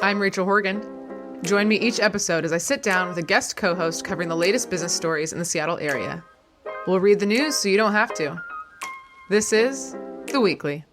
I'm Rachel Horgan. Join me each episode as I sit down with a guest co-host covering the latest business stories in the Seattle area. We'll read the news so you don't have to. This is The Weekly.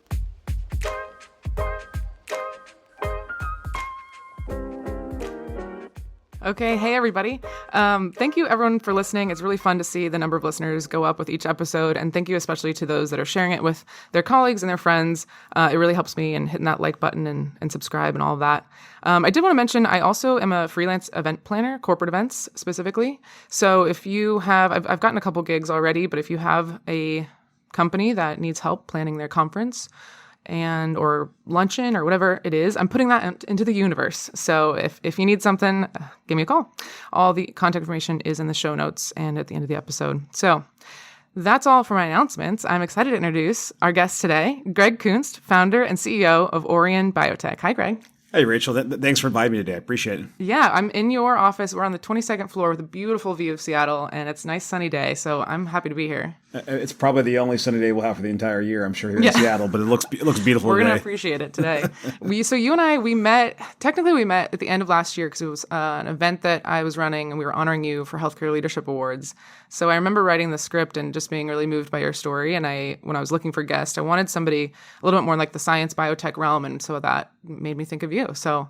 Okay, hey everybody. Thank you everyone for listening. It's really fun to see the number of listeners go up with each episode, and thank you especially to those that are sharing it with their colleagues and their friends. It really helps me in hitting that like button and subscribe and all of that. I did want to mention I also am a freelance event planner, corporate events specifically. So if you have, I've gotten a couple gigs already, but if you have a company that needs help planning their conference or luncheon or whatever it is, I'm putting that into the universe. So if you need something, give me a call. All the contact information is in the show notes and at the end of the episode. So that's all for my announcements. I'm excited to introduce our guest today, Greg Kunst, founder and CEO of Aurion Biotech. Hi, Greg. Hey, Rachel. Thanks for inviting me today. I appreciate it. Yeah, I'm in your office. We're on the 22nd floor with a beautiful view of Seattle, and it's a nice sunny day, so I'm happy to be here. It's probably the only sunny day we'll have for the entire year, I'm sure, here in Seattle, but it looks beautiful We're today. We're going to appreciate it today. So you and I, we met at the end of last year because it was an event that I was running, and we were honoring you for Healthcare Leadership Awards. So I remember writing the script and just being really moved by your story, and when I was looking for guests, I wanted somebody a little bit more like the science biotech realm, and so that made me think of you. So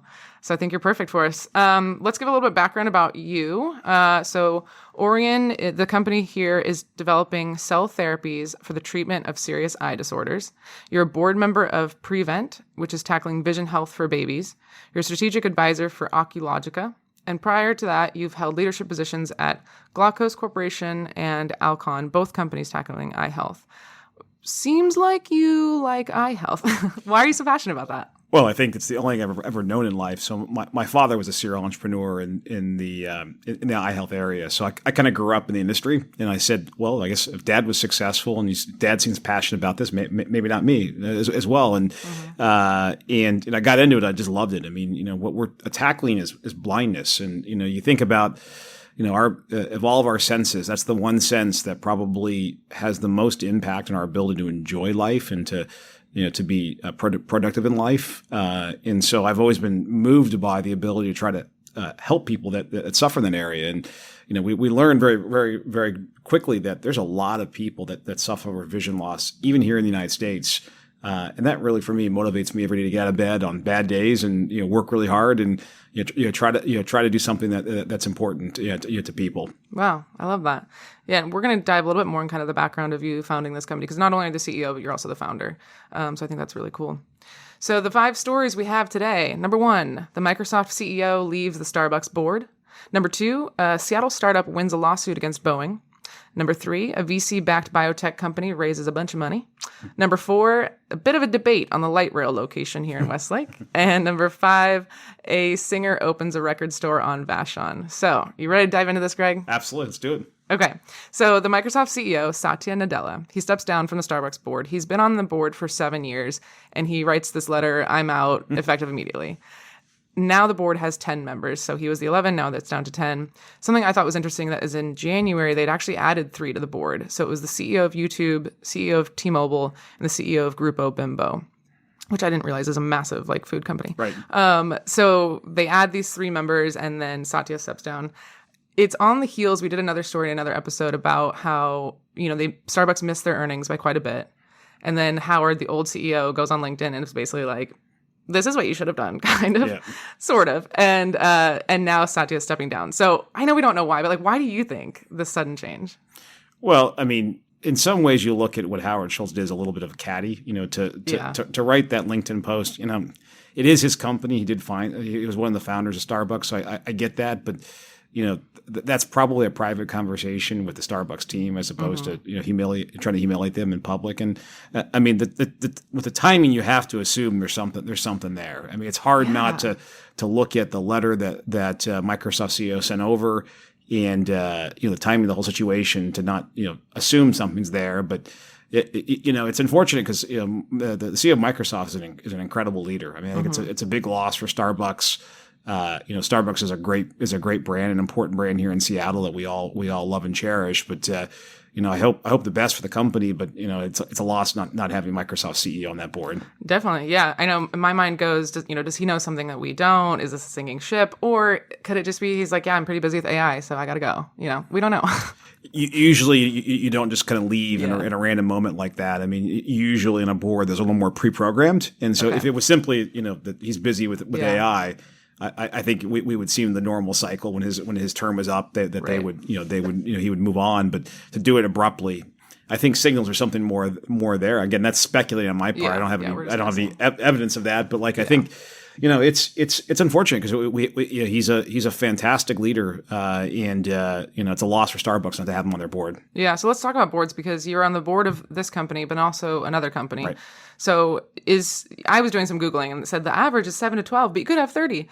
I think you're perfect for us. Let's give a little bit of background about you. So Aurion, the company here, is developing cell therapies for the treatment of serious eye disorders. You're a board member of Prevent, which is tackling vision health for babies. You're a strategic advisor for Oculogica. And prior to that, you've held leadership positions at Glockos Corporation and Alcon, both companies tackling eye health. Seems like you like eye health. Why are you so passionate about that? Well, I think it's the only thing I've ever known in life. So my father was a serial entrepreneur in the eye health area. So I kind of grew up in the industry, and I said, well, I guess if Dad was successful and Dad seems passionate about this, maybe not me as well. And and I got into it. I just loved it. I mean, what we're tackling is blindness, and you think about. Our of all of our senses, that's the one sense that probably has the most impact on our ability to enjoy life and to be productive in life. And so I've always been moved by the ability to try to help people that suffer in that area. And we learned very, very, very quickly that there's a lot of people that suffer with vision loss, even here in the United States. And that really, for me, motivates me every day to get out of bed on bad days and work really hard and try to do something that's important to people. Wow, I love that. Yeah, and we're going to dive a little bit more in kind of the background of you founding this company, because not only are you the CEO, but you're also the founder. So I think that's really cool. So the 5 stories we have today. Number 1, the Microsoft CEO leaves the Starbucks board. Number 2, a Seattle startup wins a lawsuit against Boeing. Number 3, a VC-backed biotech company raises a bunch of money. Number 4, a bit of a debate on the Lightrail location here in Westlake. And number 5, a singer opens a record store on Vashon. So, you ready to dive into this, Greg? Absolutely. Let's do it. Okay. So, the Microsoft CEO, Satya Nadella, he steps down from the Starbucks board. He's been on the board for 7 years, and he writes this letter, "I'm out," effective immediately. Now the board has 10 members. So he was the 11, now that's down to 10. Something I thought was interesting that is in January, they'd actually added 3 to the board. So it was the CEO of YouTube, CEO of T-Mobile, and the CEO of Grupo Bimbo, which I didn't realize is a massive food company. Right. So they add these 3 members, and then Satya steps down. It's on the heels. We did another story in another episode about how, Starbucks missed their earnings by quite a bit. And then Howard, the old CEO, goes on LinkedIn and it's basically like, this is what you should have done, kind of, sort of. And now Satya is stepping down. So I know we don't know why, but why do you think this sudden change? Well, I mean, in some ways you look at what Howard Schultz did as a little bit of a caddy, to write that LinkedIn post, it is his company. He was one of the founders of Starbucks. So I get that, but that's probably a private conversation with the Starbucks team as opposed to trying to humiliate them in public. And I mean, with the timing, you have to assume there's something there. I mean, it's hard not to look at the letter that Microsoft CEO sent over, and the timing of the whole situation to not assume something's there, but. It's unfortunate because the CEO of Microsoft is an incredible leader. I mean, I think it's a big loss for Starbucks. Starbucks is a great brand, an important brand here in Seattle that we all love and cherish. But I hope the best for the company. But it's a loss not having Microsoft CEO on that board. Definitely, yeah. I know my mind goes, does he know something that we don't? Is this a sinking ship, or could it just be he's like, yeah, I'm pretty busy with AI, so I got to go. We don't know. Usually, you don't just kind of leave in a random moment like that. I mean, usually in a board, there's a little more pre-programmed. And so if it was simply, that he's busy with AI, I think we would see in the normal cycle when his term was up that they would, he would move on. But to do it abruptly, I think signals are something more there. Again, that's speculating on my part. I don't have any evidence of that. But I think. It's unfortunate because he's a fantastic leader, and it's a loss for Starbucks not to have him on their board. Yeah, so let's talk about boards because you're on the board of this company, but also another company. Right. So I was doing some Googling and it said the average is 7 to 12, but you could have 30.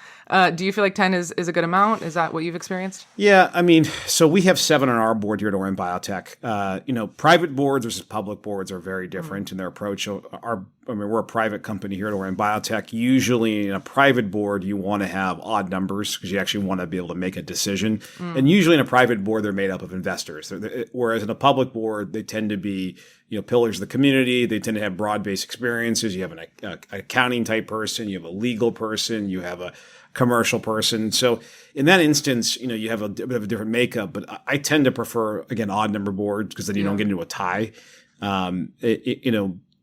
Do you feel like 10 is a good amount? Is that what you've experienced? Yeah, I mean, so we have 7 on our board here at Aurion Biotech. Private boards versus public boards are very different in their approach. So we're a private company here at Aurion Biotech. Usually in a private board, you want to have odd numbers because you actually want to be able to make a decision. And usually in a private board, they're made up of investors. Whereas in a public board, they tend to be pillars of the community. They tend to have broad-based experiences. You have an accounting type person. You have a legal person. You have a commercial person. So in that instance, you have a bit of a different makeup. But I tend to prefer, again, odd number boards because then you don't get into a tie.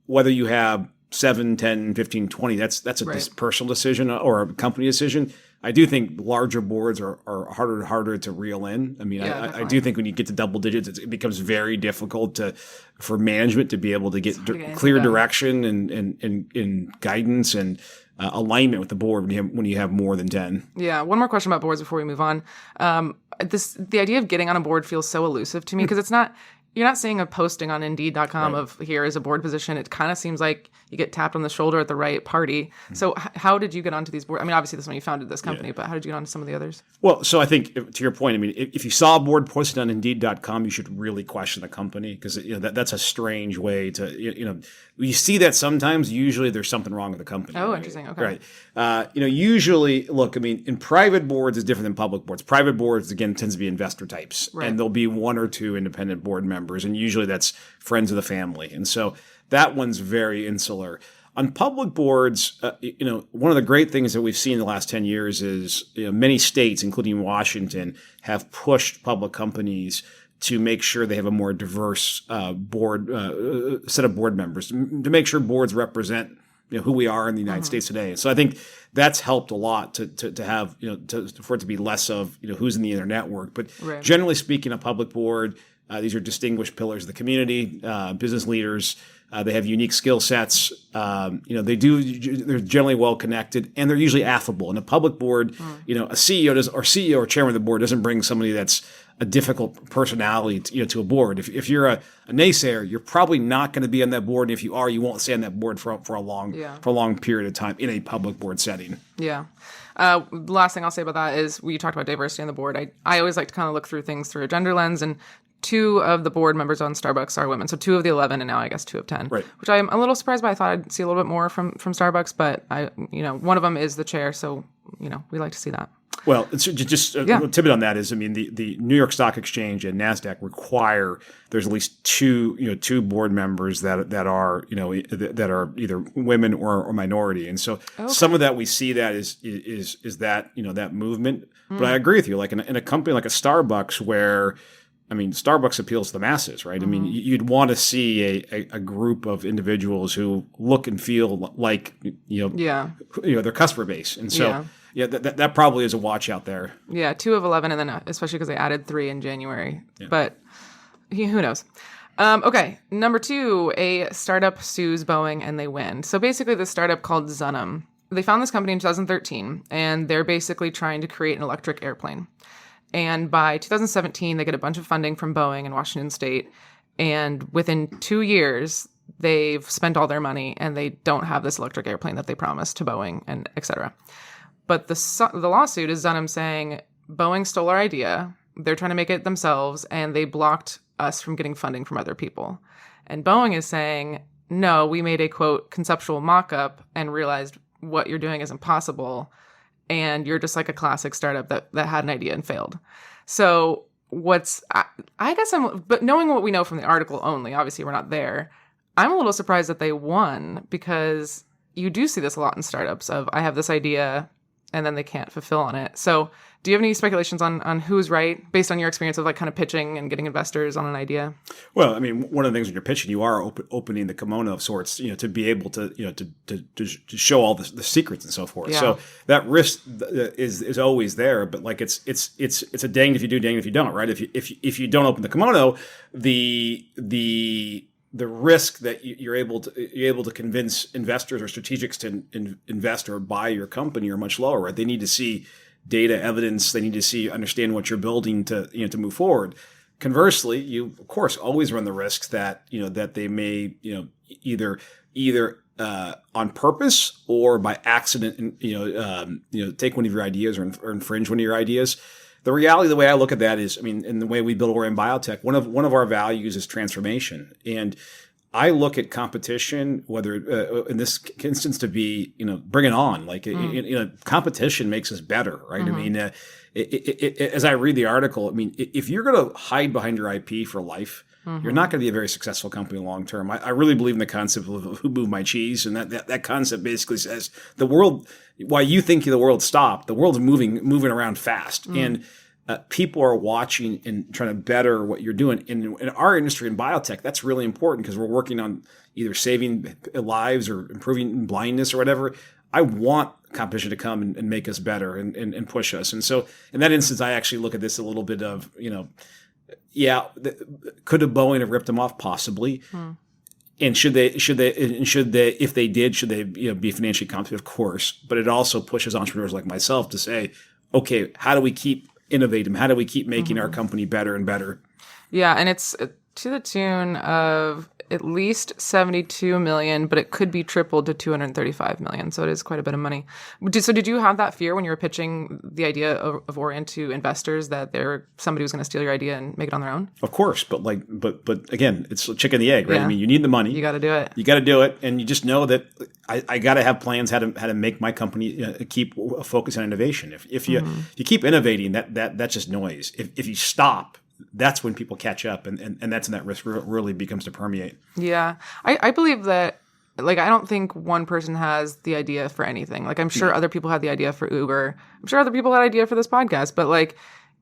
Whether you have 7, 10, 15, 20, that's a personal decision or a company decision. I do think larger boards are harder and harder to reel in. I mean, I do think when you get to double digits, it becomes very difficult for management to be able to get clear direction and guidance and alignment with the board when you have more than 10. Yeah. One more question about boards before we move on. The idea of getting on a board feels so elusive to me because you're not seeing a posting on Indeed.com of here is a board position. It kind of seems like you get tapped on the shoulder at the right party. So how did you get onto these boards? I mean, obviously this is when you founded this company, but how did you get onto some of the others? Well, so I think to your point, I mean, if you saw a board posted on Indeed.com, you should really question the company because that's a strange way to, you see that sometimes. Usually there's something wrong with the company. Oh, right? Interesting. Okay. Right. Usually, look, I mean, in private boards is different than public boards. Private boards, again, tends to be investor types. Right. And there'll be 1 or 2 independent board members. And usually that's friends of the family. And so that one's very insular. On public boards, one of the great things that we've seen in the last 10 years is many states, including Washington, have pushed public companies to make sure they have a more diverse board set of board members, to make sure boards represent who we are in the United States today. So I think that's helped a lot to have for it to be less of who's in the inner network. But generally speaking, a public board, these are distinguished pillars of the community, business leaders. They have unique skill sets. They're generally well connected, and they're usually affable. In a public board, a CEO or chairman of the board doesn't bring somebody that's a difficult personality to a board. If you're a naysayer, you're probably not going to be on that board. And if you are, you won't stay on that board for a long period of time in a public board setting. Yeah. The last thing I'll say about that is you talked about diversity on the board. I always like to kind of look through things through a gender lens, and 2 of the board members on Starbucks are women. So 2 of the 11, and now I guess 2 of 10, which I'm a little surprised by. I thought I'd see a little bit more from Starbucks, but one of them is the chair. So, we like to see that. Well, it's just a tidbit on that is, I mean, the New York Stock Exchange and NASDAQ require there's at least 2 board members that are either women or minority, and so some of that we see that is that that movement. But I agree with you, like in a company like a Starbucks where, I mean, Starbucks appeals to the masses, right? I mean, you'd want to see a group of individuals who look and feel like their customer base, and so. Yeah, that probably is a watch out there. Yeah, 2 of 11, and then especially because they added 3 in January. Yeah. But who knows? Okay, number 2, a startup sues Boeing and they win. So basically the startup called Zunum, they found this company in 2013, and they're basically trying to create an electric airplane. And by 2017, they get a bunch of funding from Boeing in Washington State. And within 2 years, they've spent all their money and they don't have this electric airplane that they promised to Boeing, and et cetera. But the lawsuit is Zunum saying Boeing stole our idea. They're trying to make it themselves, and they blocked us from getting funding from other people. And Boeing is saying, no, we made a, quote, conceptual mock-up and realized what you're doing is impossible. and you're just like a classic startup that had an idea and failed. So but knowing what we know from the article only, obviously we're not there, I'm a little surprised that they won, because you do see this a lot in startups of, I have this idea and then they can't fulfill on it. So do you have any speculations on who's right based on your experience of like kind of pitching and getting investors on an idea? Well, I mean, one of the things when you're pitching, you are opening the kimono of sorts, to be able to, to show all the secrets and so forth. Yeah. So that risk is always there, but like it's a danged if you do, danged if you don't, right? If you don't open the kimono, the risk that you're able to convince investors or strategics to invest or buy your company are much lower, right? They need to see data evidence. They need to understand what you're building to move forward. Conversely, you of course always run the risks that that they may either on purpose or by accident take one of your ideas or infringe one of your ideas. The reality, the way I look at that is, I mean, in the way we build Aurion Biotech, one of our values is transformation, and I look at competition, whether in this instance to be, bring it on. Like, competition makes us better, right? Mm-hmm. I mean, as I read the article, I mean, if you're going to hide behind your IP for life, mm-hmm. you're not going to be a very successful company long term. I really believe in the concept of who moved my cheese, and that concept basically says the world. Why you think the world stopped? The world's moving around fast, and people are watching and trying to better what you're doing. In our industry in biotech, that's really important because we're working on either saving lives or improving blindness or whatever. I want competition to come and make us better and push us. And so in that instance, I actually look at this a little bit of, could a Boeing have ripped them off? Possibly. And should they, if they did, should they be financially competent? Of course. But it also pushes entrepreneurs like myself to say, okay, how do we keep innovating? How do we keep making our company better and better? Yeah, and it's to the tune of at least 72 million, but it could be tripled to 235 million. So it is quite a bit of money. So did you have that fear when you were pitching the idea of Aurion to investors that somebody was going to steal your idea and make it on their own? Of course, but again, it's a chicken and the egg, right? Yeah. I mean, you need the money. You got to do it. You got to do it, and you just know that I got to have plans how to make my company keep a focus on innovation. If you keep innovating, that's just noise. If you stop, that's when people catch up, and that's when that risk really becomes to permeate. Yeah. I believe that, like, I don't think one person has the idea for anything. Like, I'm sure other people had the idea for Uber. I'm sure other people had idea for this podcast, but like,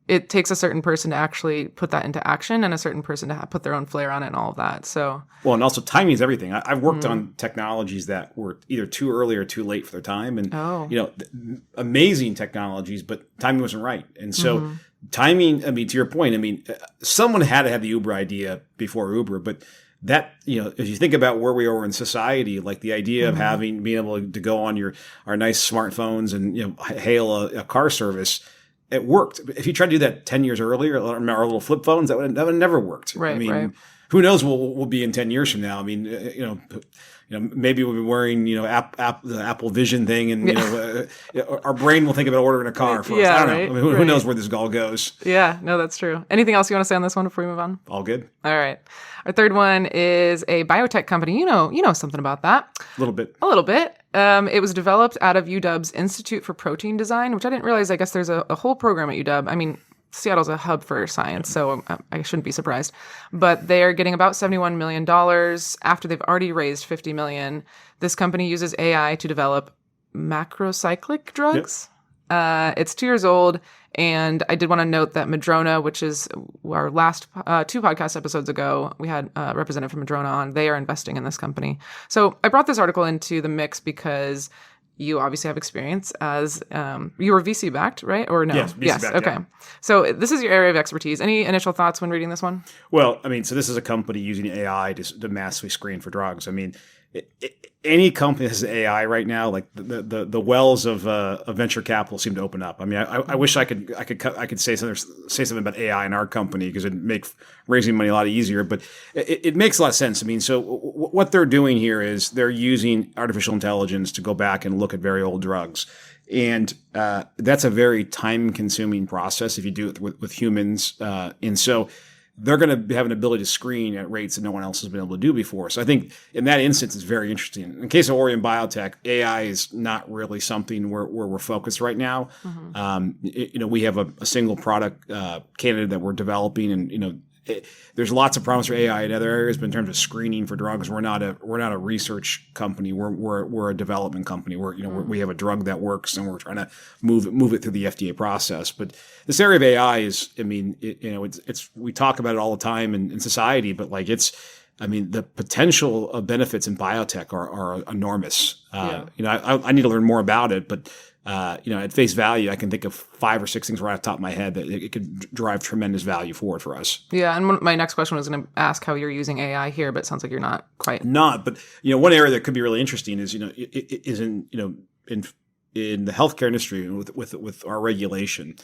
it takes a certain person to actually put that into action and a certain person to put their own flair on it and all of that. So, well, and also timing is everything. I've worked on technologies that were either too early or too late for their time, and amazing technologies, but timing wasn't right. And so timing, I mean, to your point, I mean, someone had to have the Uber idea before Uber, but that, if you think about where we are in society, like the idea of being able to go on our nice smartphones and, hail a car service, it worked. If you tried to do that 10 years earlier, our little flip phones, that would have never worked. Right, I mean, right. Who knows what we'll be in 10 years from now? I mean, maybe we'll be wearing, the Apple Vision thing, and our brain will think about ordering a car for us. I don't know. I mean, who knows where this all goes? Yeah, no, that's true. Anything else you want to say on this one before we move on? All good. All right. Our third one is a biotech company. You know something about that. A little bit. It was developed out of UW's Institute for Protein Design, which I didn't realize. I guess there's a whole program at UW. I mean, Seattle's a hub for science, so I shouldn't be surprised. But they're getting about $71 million after they've already raised $50 million. This company uses AI to develop macrocyclic drugs. Yep. It's 2 years old. And I did want to note that Madrona, which is our last 2 podcast episodes ago, we had a representative from Madrona on. They are investing in this company. So I brought this article into the mix because you obviously have experience as you were VC backed, right? Or no? Yes, VC backed. Okay. Yeah. So this is your area of expertise. Any initial thoughts when reading this one? Well, I mean, so this is a company using AI to massively screen for drugs. I mean, any company that has AI right now, like the wells of venture capital seem to open up. I mean, I wish I could say something about AI in our company because it'd make raising money a lot easier. But it makes a lot of sense. I mean, so what they're doing here is they're using artificial intelligence to go back and look at very old drugs, and that's a very time-consuming process if you do it with humans. And so they're going to have an ability to screen at rates that no one else has been able to do before. So I think in that instance, it's very interesting. In the case of Aurion Biotech, AI is not really something where we're focused right now. We have a single product candidate that we're developing, and there's lots of promise for AI in other areas, but in terms of screening for drugs, we're not a research company. We're a development company. We have a drug that works, and we're trying to move it through the FDA process. But this area of AI is, it's we talk about it all the time in society, but the potential benefits in biotech are enormous. I need to learn more about it, but at face value, I can think of 5 or 6 things right off the top of my head that it could drive tremendous value forward for us. Yeah, and my next question was going to ask how you're using AI here, but it sounds like you're not quite. But one area that could be really interesting is is in the healthcare industry with our regulation.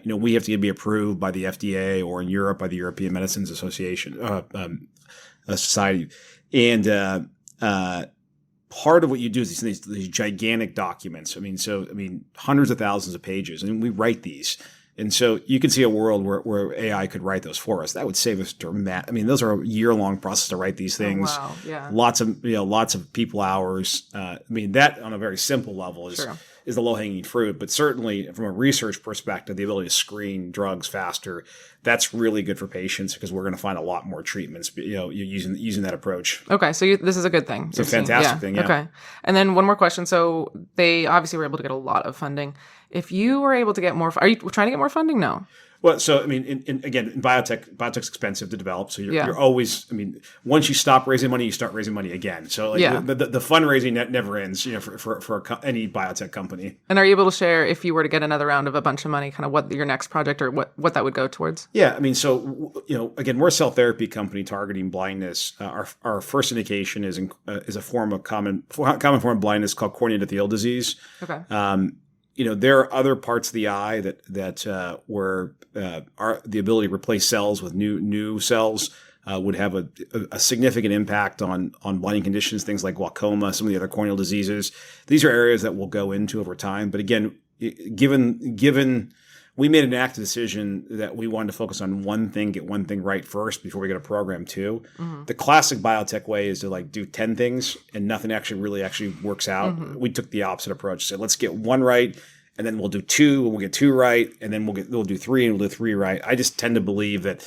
We have to be approved by the FDA, or in Europe by the European Medicines Association Society, and part of what you do is these gigantic documents. Hundreds of thousands of pages, and we write these. And so you can see a world where AI could write those for us. That would save us those are a year-long process to write these things. Oh, wow. Yeah. Lots of people hours. That on a very simple level is the low-hanging fruit. But certainly from a research perspective, the ability to screen drugs faster, that's really good for patients, because we're going to find a lot more treatments, using that approach. Okay, so this is a good thing. It's a fantastic thing, yeah. Okay, and then one more question. So they obviously were able to get a lot of funding. If you were able to get more, are you trying to get more funding? No. Well, so in biotech's expensive to develop. So you're always, once you stop raising money, you start raising money again. So the fundraising never ends, for any biotech company. And are you able to share, if you were to get another round of a bunch of money, kind of what your next project or what that would go towards? Yeah, again, we're a cell therapy company targeting blindness. Our first indication is a form of common form of blindness called corneal endothelial disease. Okay. There are other parts of the eye that where the ability to replace cells with new cells would have a significant impact on blinding conditions, things like glaucoma, some of the other corneal diseases. These are areas that we'll go into over time. But again, given we made an active decision that we wanted to focus on one thing, get one thing right first before we get a program too. Mm-hmm. The classic biotech way is to do 10 things and nothing actually works out. Mm-hmm. We took the opposite approach. So let's get one right, and then we'll do 2, and we'll get 2 right, and then we'll do 3, and we'll do 3 right. I just tend to believe that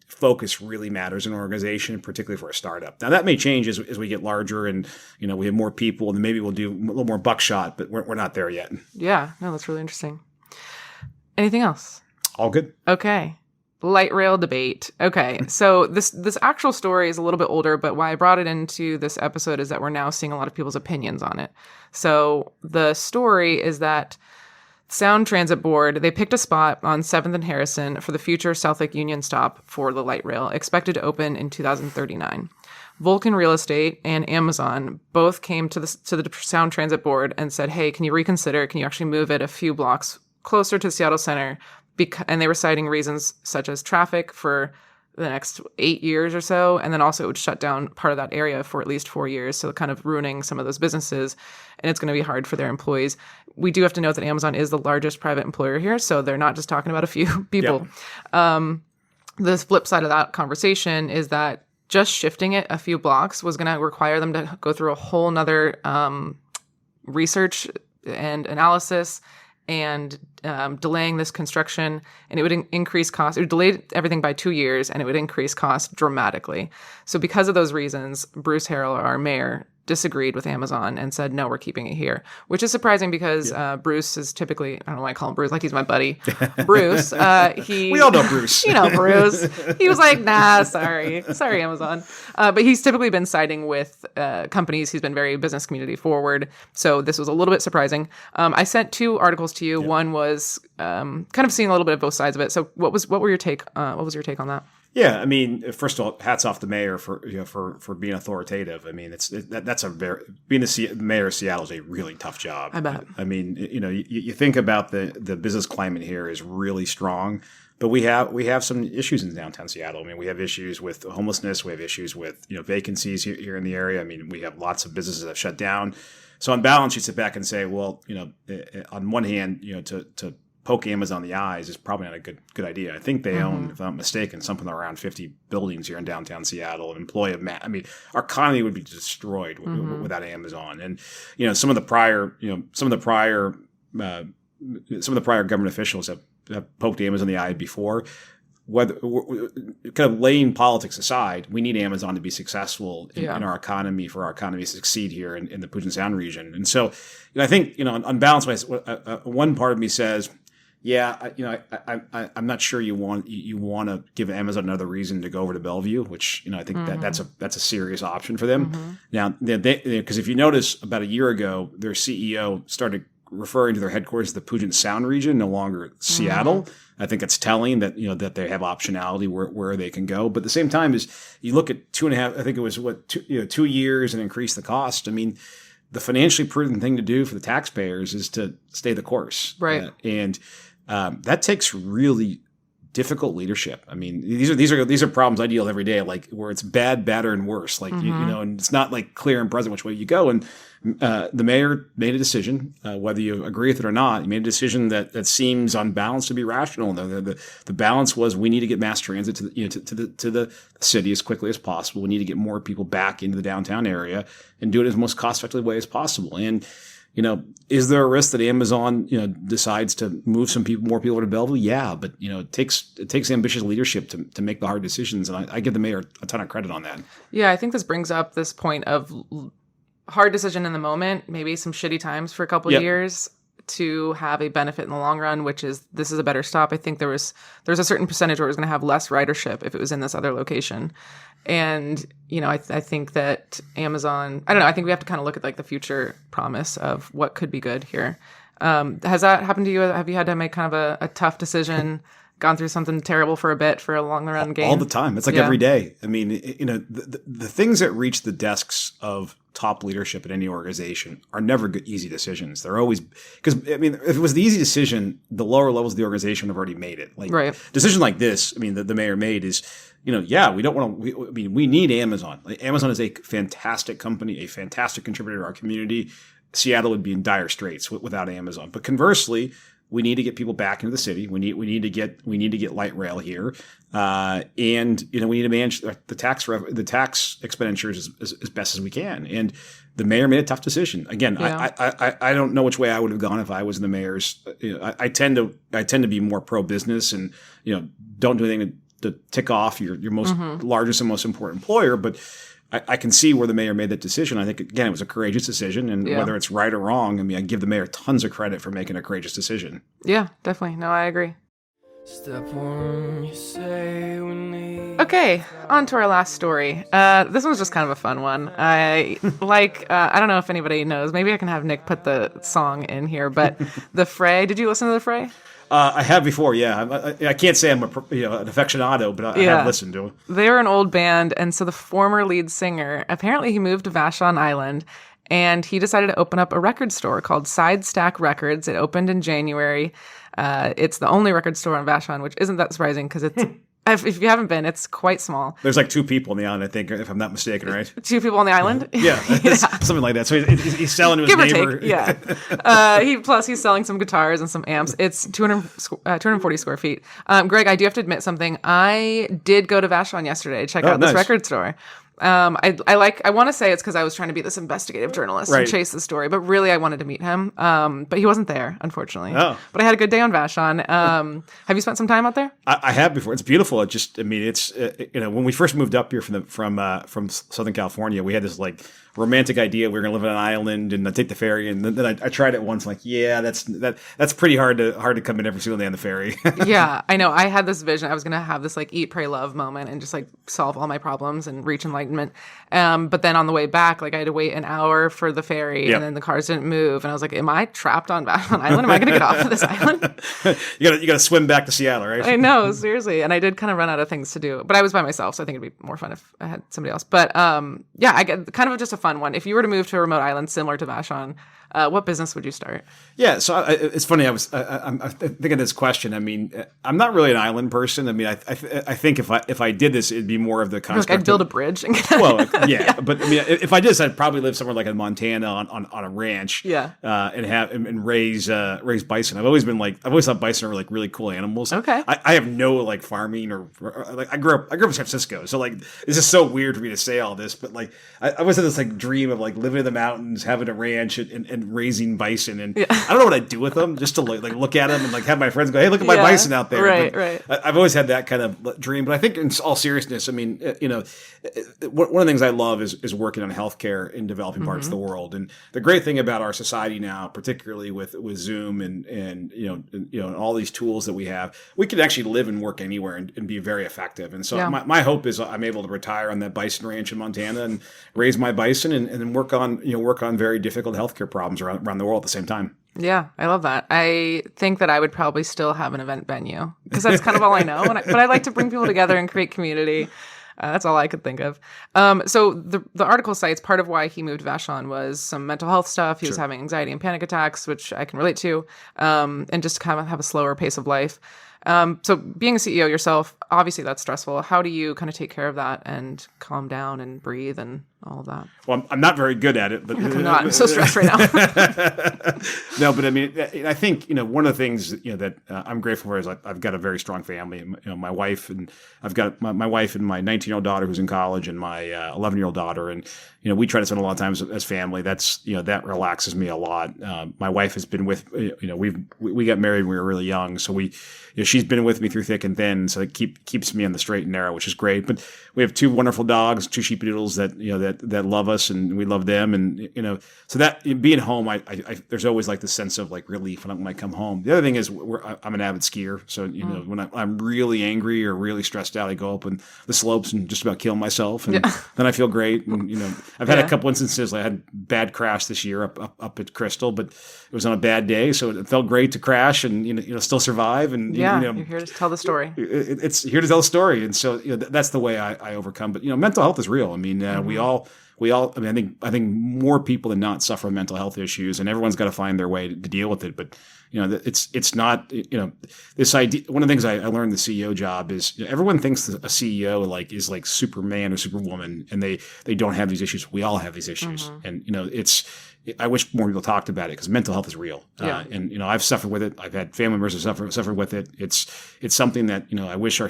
focus really matters in an organization, particularly for a startup. Now that may change as we get larger and we have more people, and then maybe we'll do a little more buckshot, but we're not there yet. Yeah, no, that's really interesting. Anything else? All good. Okay. Lightrail debate. Okay. So this actual story is a little bit older, but why I brought it into this episode is that we're now seeing a lot of people's opinions on it. So the story is that Sound Transit Board, they picked a spot on 7th and Harrison for the future South Lake Union stop for the light rail, expected to open in 2039. Vulcan Real Estate and Amazon both came to the Sound Transit Board and said, hey, can you reconsider? Can you actually move it a few blocks closer to Seattle Center? And they were citing reasons such as traffic for the next 8 years or so, and then also it would shut down part of that area for at least 4 years, so kind of ruining some of those businesses, and it's going to be hard for their employees. We do have to note that Amazon is the largest private employer here, so they're not just talking about a few people. Yep. The flip side of that conversation is that just shifting it a few blocks was going to require them to go through a whole nother research and analysis and delaying this construction, and it would increase costs. It would delay everything by 2 years, and it would increase costs dramatically. So because of those reasons, Bruce Harrell, our mayor, disagreed with Amazon and said, no, we're keeping it here, which is surprising because Bruce is typically, I don't know why I call him Bruce, like he's my buddy. Bruce, we all know Bruce. Bruce. He was like, nah, sorry, Amazon. But he's typically been siding with companies. He's been very business community forward. So this was a little bit surprising. I sent 2 articles to you. Yeah. One was kind of seeing a little bit of both sides of it. So what was your take on that? Yeah, first of all, hats off to the mayor for being authoritative. Being the mayor of Seattle is a really tough job. I bet. You think about the business climate here is really strong, but we have some issues in downtown Seattle. We have issues with homelessness. We have issues with vacancies here in the area. We have lots of businesses that have shut down. So on balance, you sit back and say, well, on one hand, to poke Amazon in the eyes is probably not a good idea. I think they own, if I'm not mistaken, something around 50 buildings here in downtown Seattle. Our economy would be destroyed without Amazon. And some of the prior government officials have poked Amazon in the eye before. Whether kind of laying politics aside, we need Amazon to be successful in our economy, for our economy to succeed here in the Puget Sound region. And so, I think on balance, one part of me says, I'm not sure you want to give Amazon another reason to go over to Bellevue, which I think that's a serious option for them. Now, because if you notice, about a year ago, their CEO started referring to their headquarters as the Puget Sound region, no longer Seattle. I think it's telling that that they have optionality where they can go. But at the same time, is you look at 2.5, I think it was 2 years and increase the cost. I mean, the financially prudent thing to do for the taxpayers is to stay the course, right? That takes really difficult leadership. I mean, these are problems I deal with every day, like where it's bad, badder, and worse. Like and it's not like clear and present which way you go. And the mayor made a decision, whether you agree with it or not. He made a decision that seems unbalanced to be rational. The balance was, we need to get mass transit to the city as quickly as possible. We need to get more people back into the downtown area and do it as most cost effective way as possible. And is there a risk that Amazon, decides to move more people to Bellevue? Yeah, but it takes ambitious leadership to make the hard decisions, and I give the mayor a ton of credit on that. Yeah, I think this brings up this point of hard decision in the moment, maybe some shitty times for a couple of years, to have a benefit in the long run, which is, this is a better stop. I think there's a certain percentage where it was going to have less ridership if it was in this other location. And, I think that Amazon, I don't know, I think we have to kind of look at like the future promise of what could be good here. Has that happened to you? Have you had to make kind of a tough decision, gone through something terrible for a bit for a long run game? All the time. It's like every day. I mean, the things that reach the desks of top leadership at any organization are never easy decisions. They're always, because if it was the easy decision, the lower levels of the organization would have already made it. Like, right. Decision like this, the mayor made is, we don't want to. We need Amazon. Like, Amazon is a fantastic company, a fantastic contributor to our community. Seattle would be in dire straits without Amazon. But conversely, we need to get people back into the city. We need to get light rail here, and we need to manage the tax expenditures as best as we can. And the mayor made a tough decision. Again, I don't know which way I would have gone if I was in the mayor's. I tend to be more pro business, and don't do anything to tick off your most largest and most important employer, but. I can see where the mayor made that decision. I think, again, it was a courageous decision. And whether it's right or wrong, I give the mayor tons of credit for making a courageous decision. Yeah, definitely. No, I agree. Step one, you say we need. Okay, on to our last story. This one's just kind of a fun one. I don't know if anybody knows. Maybe I can have Nick put the song in here, but The Fray. Did you listen to The Fray? I have before, yeah. I can't say I'm an aficionado, but I have listened to it. They were an old band, and so the former lead singer, apparently he moved to Vashon Island, and he decided to open up a record store called Side Stack Records. It opened in January. It's the only record store on Vashon, which isn't that surprising because it's if you haven't been, it's quite small. There's like 2 people on the island, I think, if I'm not mistaken, right? 2 people on the island? Yeah, something like that. So he's selling to his neighbor. Give or take, yeah. He's selling some guitars and some amps. It's 240 square feet. Greg, I do have to admit something. I did go to Vashon yesterday to check out this record store. I want to say it's because I was trying to be this investigative journalist and chase the story, but really I wanted to meet him. But he wasn't there, unfortunately. Oh. But I had a good day on Vashon. Have you spent some time out there? I have before. It's beautiful. It's when we first moved up here from Southern California, we had this like romantic idea we were going to live on an island and take the ferry. And then I tried it once, like, that's pretty hard to come in every single day on the ferry. Yeah, I know. I had this vision. I was going to have this like eat, pray, love moment and just like solve all my problems and reach enlightenment. But then on the way back, like I had to wait an hour for the ferry and then the cars didn't move. And I was like, am I trapped on Vashon Island? Am I going to get off of this island? You got to swim back to Seattle, right? I know, seriously. And I did kind of run out of things to do, but I was by myself. So I think it'd be more fun if I had somebody else. But I get kind of just a fun one. If you were to move to a remote island similar to Vashon, what business would you start? Yeah, so it's funny. I'm thinking of this question. I mean, I'm not really an island person. I mean, I think if I did this, it'd be more of the construct. I'd build a bridge. Well, yeah, but I mean, if I did, I'd probably live somewhere like in Montana on a ranch, and raise bison. I've always thought bison are like really cool animals. Okay. I have no like farming or like I grew up in San Francisco, so like this is so weird for me to say all this, but like I always had this like dream of like living in the mountains, having a ranch, and raising bison, and I don't know what I'd do with them, just to like look at them and like have my friends go, hey, look at my bison out there. Right. I've always had that kind of dream, but I think in all seriousness, I mean, one of the things I love is working on healthcare in developing parts of the world. And the great thing about our society now, particularly with Zoom and all these tools that we have, we can actually live and work anywhere and be very effective. And so my hope is I'm able to retire on that bison ranch in Montana and raise my bison and then work on very difficult healthcare problems around the world at the same time. Yeah, I love that. I think that I would probably still have an event venue because that's kind of all I know. But I like to bring people together and create community. That's all I could think of. So the article cites part of why he moved Vashon was some mental health stuff. He was having anxiety and panic attacks, which I can relate to, and just kind of have a slower pace of life. So being a CEO yourself, obviously that's stressful. How do you kind of take care of that and calm down and breathe and all of that? Well, I'm not very good at it, but I'm not. I'm so stressed right now. No, but I mean, I think one of the things that I'm grateful for is I've got a very strong family. My wife, and I've got my wife and my 19-year-old daughter who's in college, and my 11-year-old daughter, and we try to spend a lot of time as family. That's that relaxes me a lot. My wife has been with we got married when we were really young, so she's been with me through thick and thin, so it keeps me on the straight and narrow, which is great. But we have 2 wonderful dogs, 2 sheepadoodles that love us and we love them, and so that being home, I there's always like this sense of like relief when I come home. The other thing is I'm an avid skier, so when I'm really angry or really stressed out, I go up on the slopes and just about kill myself, and then I feel great. And I've had a couple instances. I had a bad crash this year up at Crystal, but it was on a bad day, so it felt great to crash and still survive. And you're here to tell the story. It's here to tell the story, and so that's the way I overcome. But mental health is real. I mean, we all. I mean, I think more people than not suffer from mental health issues, and everyone's got to find their way to deal with it. But it's not this idea. One of the things I learned in the CEO job is everyone thinks that a CEO is like Superman or Superwoman, and they don't have these issues. We all have these issues, and I wish more people talked about it because mental health is real. And I've suffered with it. I've had family members who suffered with it. It's something that I wish our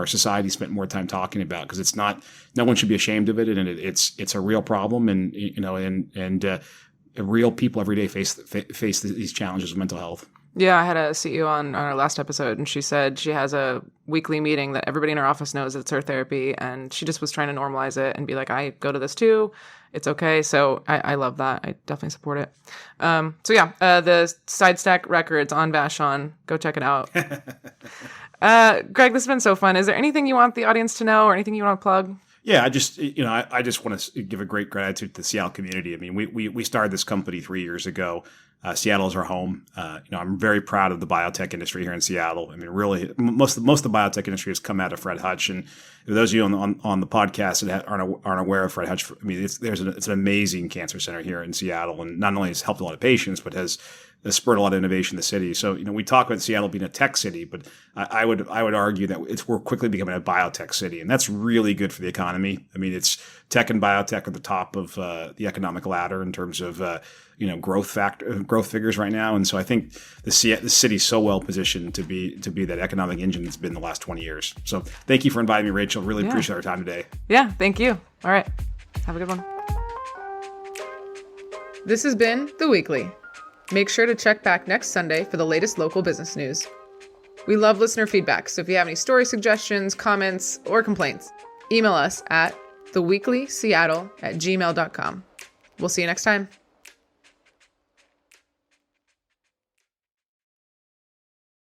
society spent more time talking about, because it's not. No one should be ashamed of it, and it's a real problem. And real people every day face these challenges with mental health. Yeah, I had a CEO on our last episode, and she said she has a weekly meeting that everybody in her office knows it's her therapy, and she just was trying to normalize it and be like, I go to this too. It's okay. So I love that. I definitely support it. The Side Stack Records on Vashon. Go check it out. Greg, this has been so fun. Is there anything you want the audience to know or anything you want to plug? Yeah, I just want to give a great gratitude to the Seattle community. I mean, we started this company 3 years ago. Seattle is our home. I'm very proud of the biotech industry here in Seattle. I mean, really, most of the biotech industry has come out of Fred Hutch. And for those of you on the podcast that aren't aware of Fred Hutch, I mean, it's an amazing cancer center here in Seattle, and not only has helped a lot of patients, but has spurred a lot of innovation in the city. So, we talk about Seattle being a tech city, but I would argue that we're quickly becoming a biotech city, and that's really good for the economy. I mean, it's tech and biotech at the top of the economic ladder in terms of growth figures right now. And so I think the city's so well positioned to be that economic engine that's been the last 20 years. So thank you for inviting me, Rachel. Really appreciate our time today. Yeah, thank you. All right. Have a good one. This has been The Weekly. Make sure to check back next Sunday for the latest local business news. We love listener feedback, so if you have any story suggestions, comments, or complaints, email us at theweeklyseattle@gmail.com. We'll see you next time.